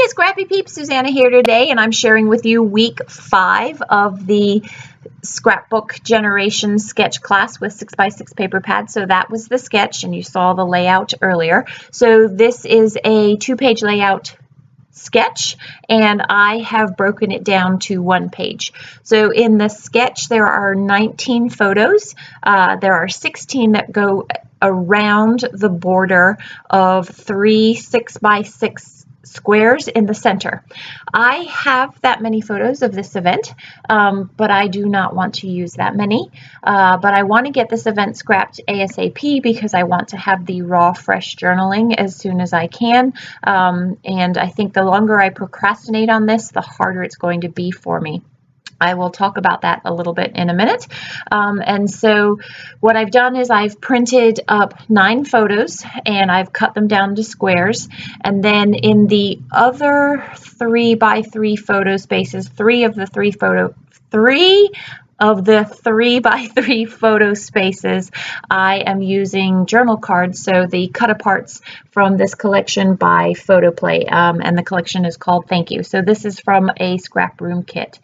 Scrappy Peeps, Suzanna here today, and I'm sharing with you week 5 of the Scrapbook Generation sketch class with 6x6 paper pads. So that was the sketch, and you saw the layout earlier. So this is a 2-page layout sketch, and I have broken it down to 1 page. So in the sketch there are 19 photos. There are 16 that go around the border of 3 6x6 squares in the center. I have that many photos of this event, but I do not want to use that many. But I want to get this event scrapped ASAP because I want to have the raw, fresh journaling as soon as I can. And I think the longer I procrastinate on this, the harder it's going to be for me. I will talk about that a little bit in a minute. And so what I've done is I've printed up 9 photos and I've cut them down to squares. And then in the other 3x3 photo spaces, 3 of the 3x3 photo spaces, I am using journal cards. So the cut aparts from this collection by PhotoPlay, and the collection is called Thank You. So this is from a scrap room kit.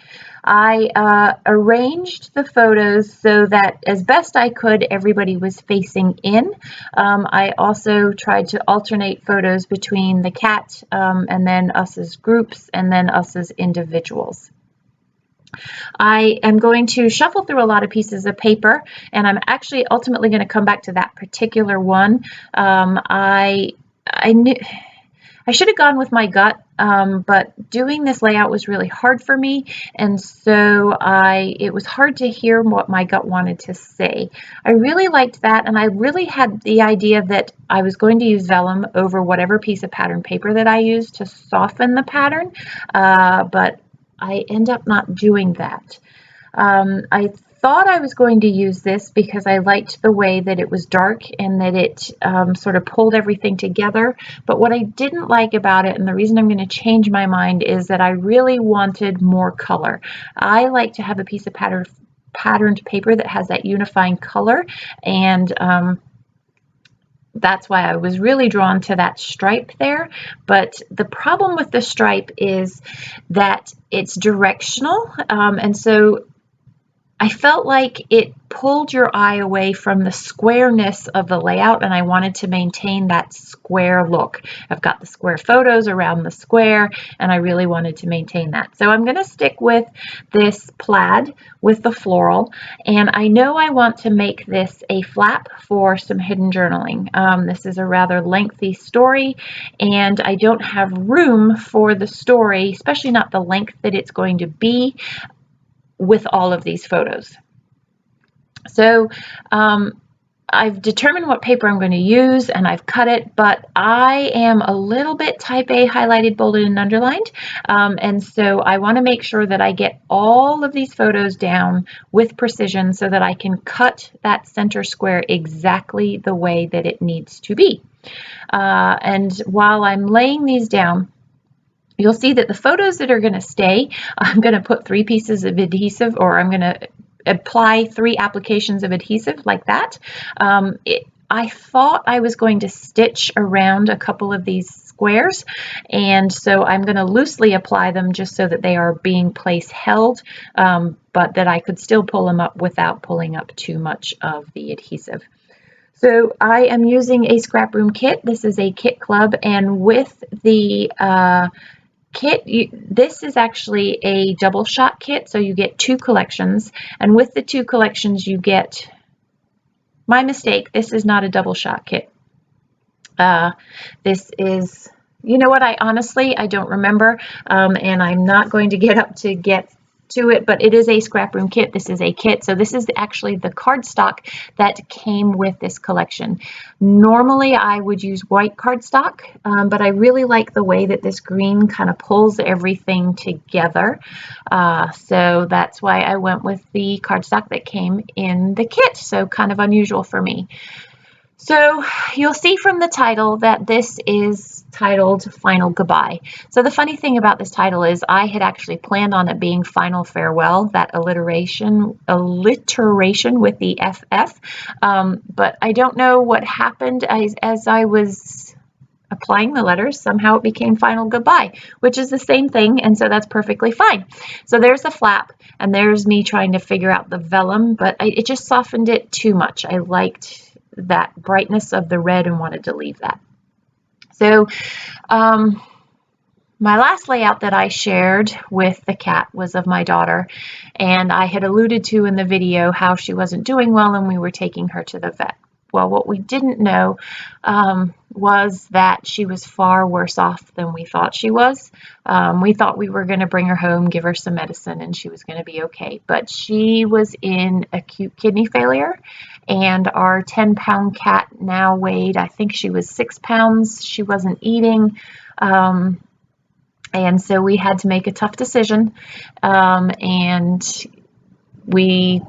I arranged the photos so that as best I could, everybody was facing in. I also tried to alternate photos between the cat and then us as groups and then us as individuals. I am going to shuffle through a lot of pieces of paper, and I'm actually ultimately going to come back to that particular one. I knew I should have gone with my gut, but doing this layout was really hard for me, and so it was hard to hear what my gut wanted to say. I really liked that, and I really had the idea that I was going to use vellum over whatever piece of pattern paper that I used to soften the pattern, but I end up not doing that. I thought I was going to use this because I liked the way that it was dark and that it sort of pulled everything together. But what I didn't like about it, and the reason I'm going to change my mind, is that I really wanted more color. I like to have a piece of patterned paper that has that unifying color, and that's why I was really drawn to that stripe there. But the problem with the stripe is that it's directional, and so I felt like it pulled your eye away from the squareness of the layout, and I wanted to maintain that square look. I've got the square photos around the square, and I really wanted to maintain that. So I'm going to stick with this plaid with the floral, and I know I want to make this a flap for some hidden journaling. This is a rather lengthy story, and I don't have room for the story, especially not the length that it's going to be, with all of these photos. So I've determined what paper I'm going to use, and I've cut it, but I am a little bit type A, highlighted, bolded, and underlined, and so I want to make sure that I get all of these photos down with precision so that I can cut that center square exactly the way that it needs to be. And while I'm laying these down, you'll see that the photos that are going to stay, I'm going to put 3 pieces of adhesive, or I'm going to apply 3 applications of adhesive like that. I thought I was going to stitch around a couple of these squares, and so I'm going to loosely apply them just so that they are being place held, but that I could still pull them up without pulling up too much of the adhesive. So I am using a scrap room kit. This is a kit club, and with the kit, this is actually a double shot kit, so you get 2 collections, and with the 2 collections you get, my mistake, this is not a double shot kit. This is, you know what, I don't remember, and I'm not going to get up to get to it, but it is a scrap room kit. This is a kit, so this is actually the cardstock that came with this collection. Normally I would use white cardstock, but I really like the way that this green kind of pulls everything together, so that's why I went with the cardstock that came in the kit, so kind of unusual for me. So you'll see from the title that this is titled Final Goodbye. So the funny thing about this title is I had actually planned on it being Final Farewell, that alliteration with the FF, but I don't know what happened as I was applying the letters, somehow it became final goodbye, which is the same thing, and so that's perfectly fine. So there's the flap, and there's me trying to figure out the vellum, but it just softened it too much. I liked that brightness of the red and wanted to leave that. So my last layout that I shared with the cat was of my daughter, and I had alluded to in the video how she wasn't doing well and we were taking her to the vet. Well, what we didn't know was that she was far worse off than we thought she was. We thought we were going to bring her home, give her some medicine, and she was going to be okay. But she was in acute kidney failure, and our 10-pound cat now weighed, I think she was 6 pounds. She wasn't eating. And so we had to make a tough decision, and we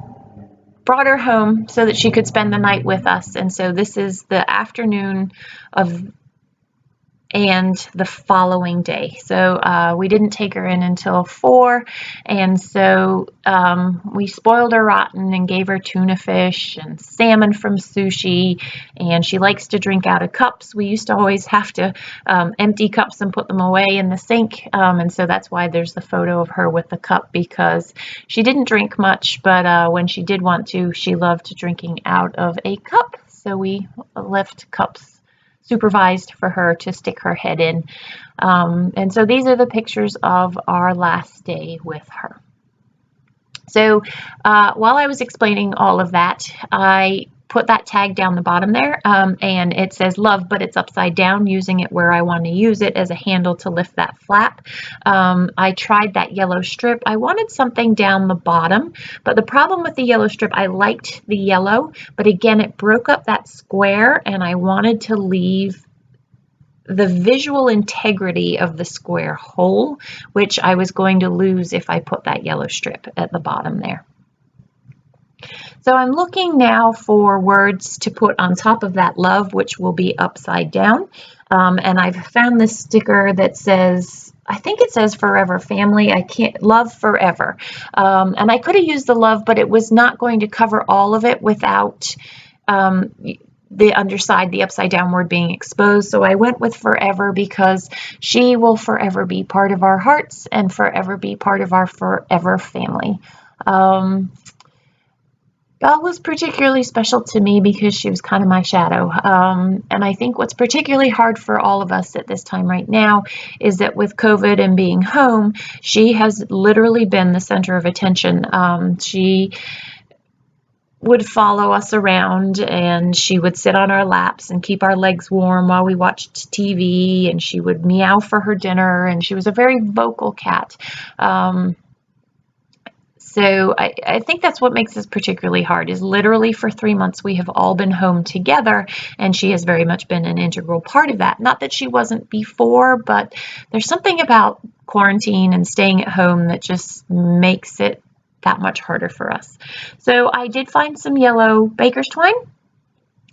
brought her home so that she could spend the night with us. And so this is the afternoon of and the following day. So we didn't take her in until 4, and so we spoiled her rotten and gave her tuna fish and salmon from sushi, and she likes to drink out of cups. We used to always have to empty cups and put them away in the sink, and so that's why there's the photo of her with the cup, because she didn't drink much, but when she did want to, she loved drinking out of a cup. So we left cups supervised for her to stick her head in. And so these are the pictures of our last day with her. So while I was explaining all of that, I put that tag down the bottom there, and it says love, but it's upside down, using it where I want to use it as a handle to lift that flap. I tried that yellow strip. I wanted something down the bottom, but the problem with the yellow strip, I liked the yellow, but again, it broke up that square, and I wanted to leave the visual integrity of the square whole, which I was going to lose if I put that yellow strip at the bottom there. So I'm looking now for words to put on top of that love, which will be upside down. And I've found this sticker that says, I think it says forever family. I can't, love forever. And I could have used the love, but it was not going to cover all of it without the underside, the upside down word being exposed. So I went with forever because she will forever be part of our hearts and forever be part of our forever family. Belle was particularly special to me because she was kind of my shadow. And I think what's particularly hard for all of us at this time right now is that with COVID and being home, she has literally been the center of attention. She would follow us around, and she would sit on our laps and keep our legs warm while we watched TV, and she would meow for her dinner, and she was a very vocal cat. So I think that's what makes this particularly hard, is literally for 3 months we have all been home together, and she has very much been an integral part of that. Not that she wasn't before, but there's something about quarantine and staying at home that just makes it that much harder for us. So I did find some yellow baker's twine,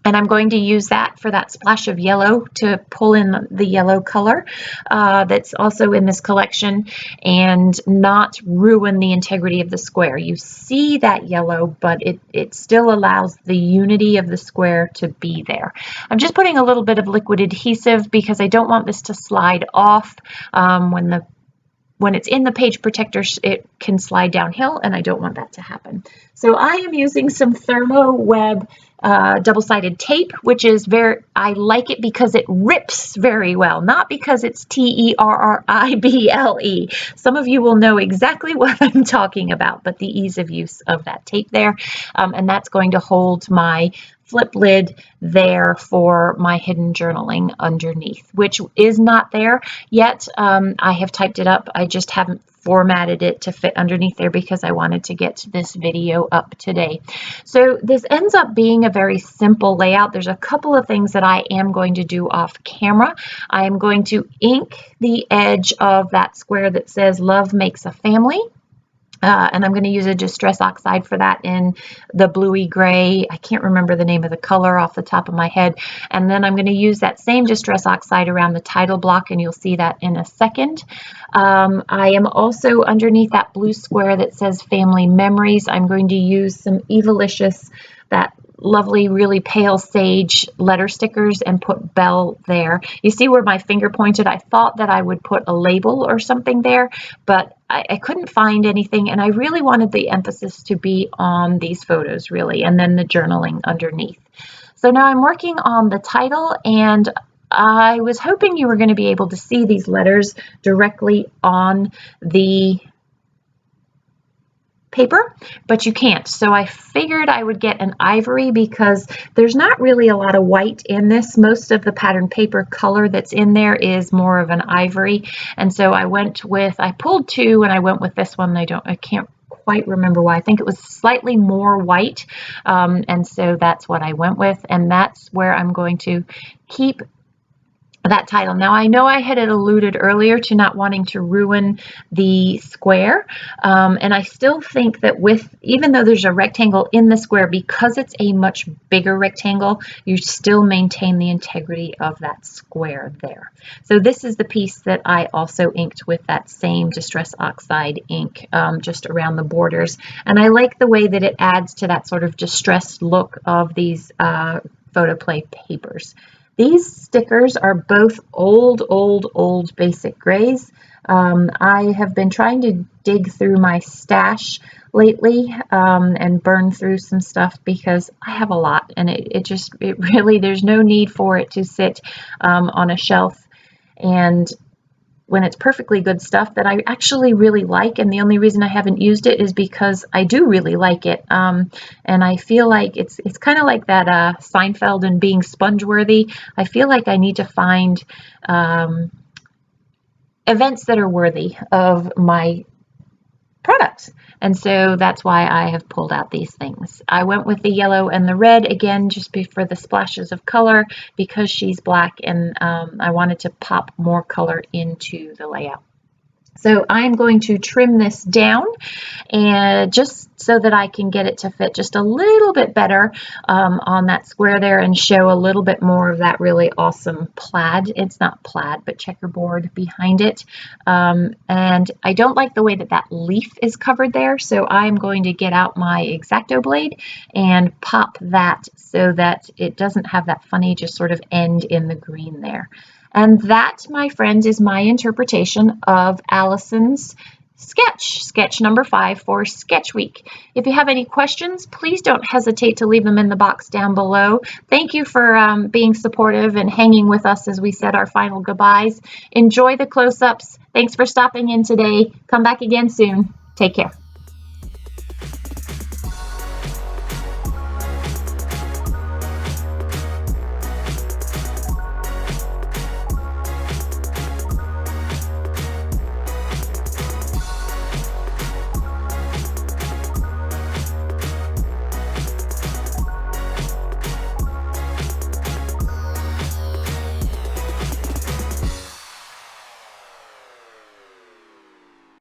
and I'm going to use that for that splash of yellow to pull in the yellow color that's also in this collection and not ruin the integrity of the square. You see that yellow, but it still allows the unity of the square to be there. I'm just putting a little bit of liquid adhesive because I don't want this to slide off. When it's in the page protector, it can slide downhill, and I don't want that to happen. So I am using some Thermo Web double-sided tape, which is I like it because it rips very well, not because it's T-E-R-R-I-B-L-E. Some of you will know exactly what I'm talking about, but the ease of use of that tape there. And that's going to hold my flip lid there for my hidden journaling underneath, which is not there yet. I have typed it up. I just haven't formatted it to fit underneath there because I wanted to get this video up today. So this ends up being a very simple layout. There's a couple of things that I am going to do off camera. I am going to ink the edge of that square that says love makes a family. And I'm going to use a Distress Oxide for that in the bluey gray. I can't remember the name of the color off the top of my head. And then I'm going to use that same Distress Oxide around the title block, and you'll see that in a second. I am also underneath that blue square that says Family Memories. I'm going to use some Evilicious, that lovely, really pale sage letter stickers and put Belle there. You see where my finger pointed? I thought that I would put a label or something there, but I couldn't find anything, and I really wanted the emphasis to be on these photos, really, and then the journaling underneath. So now I'm working on the title, and I was hoping you were going to be able to see these letters directly on the paper, but you can't. So I figured I would get an ivory because there's not really a lot of white in this. Most of the pattern paper color that's in there is more of an ivory. And so I pulled two and I went with this one. I can't quite remember why. I think it was slightly more white. And so that's what I went with. And that's where I'm going to keep that title. Now, I know I had alluded earlier to not wanting to ruin the square, and I still think that even though there's a rectangle in the square, because it's a much bigger rectangle, you still maintain the integrity of that square there. So this is the piece that I also inked with that same Distress Oxide ink just around the borders, and I like the way that it adds to that sort of distressed look of these PhotoPlay papers. These stickers are both old basic grays. I have been trying to dig through my stash lately and burn through some stuff because I have a lot, and it really, there's no need for it to sit on a shelf. And when it's perfectly good stuff that I actually really like, and the only reason I haven't used it is because I do really like it, and I feel like it's kind of like that Seinfeld and being sponge-worthy. I feel like I need to find events that are worthy of my products, and so that's why I have pulled out these things. I went with the yellow and the red again just for the splashes of color because she's black, and I wanted to pop more color into the layout. So I'm going to trim this down, and just so that I can get it to fit just a little bit better on that square there and show a little bit more of that really awesome plaid. It's not plaid, but checkerboard behind it. And I don't like the way that that leaf is covered there, so I'm going to get out my X-Acto blade and pop that so that it doesn't have that funny just sort of end in the green there. And that, my friends, is my interpretation of Allison's sketch number 5 for Sketch Week. If you have any questions, please don't hesitate to leave them in the box down below. Thank you for being supportive and hanging with us as we said our final goodbyes. Enjoy the close-ups. Thanks for stopping in today. Come back again soon. Take care.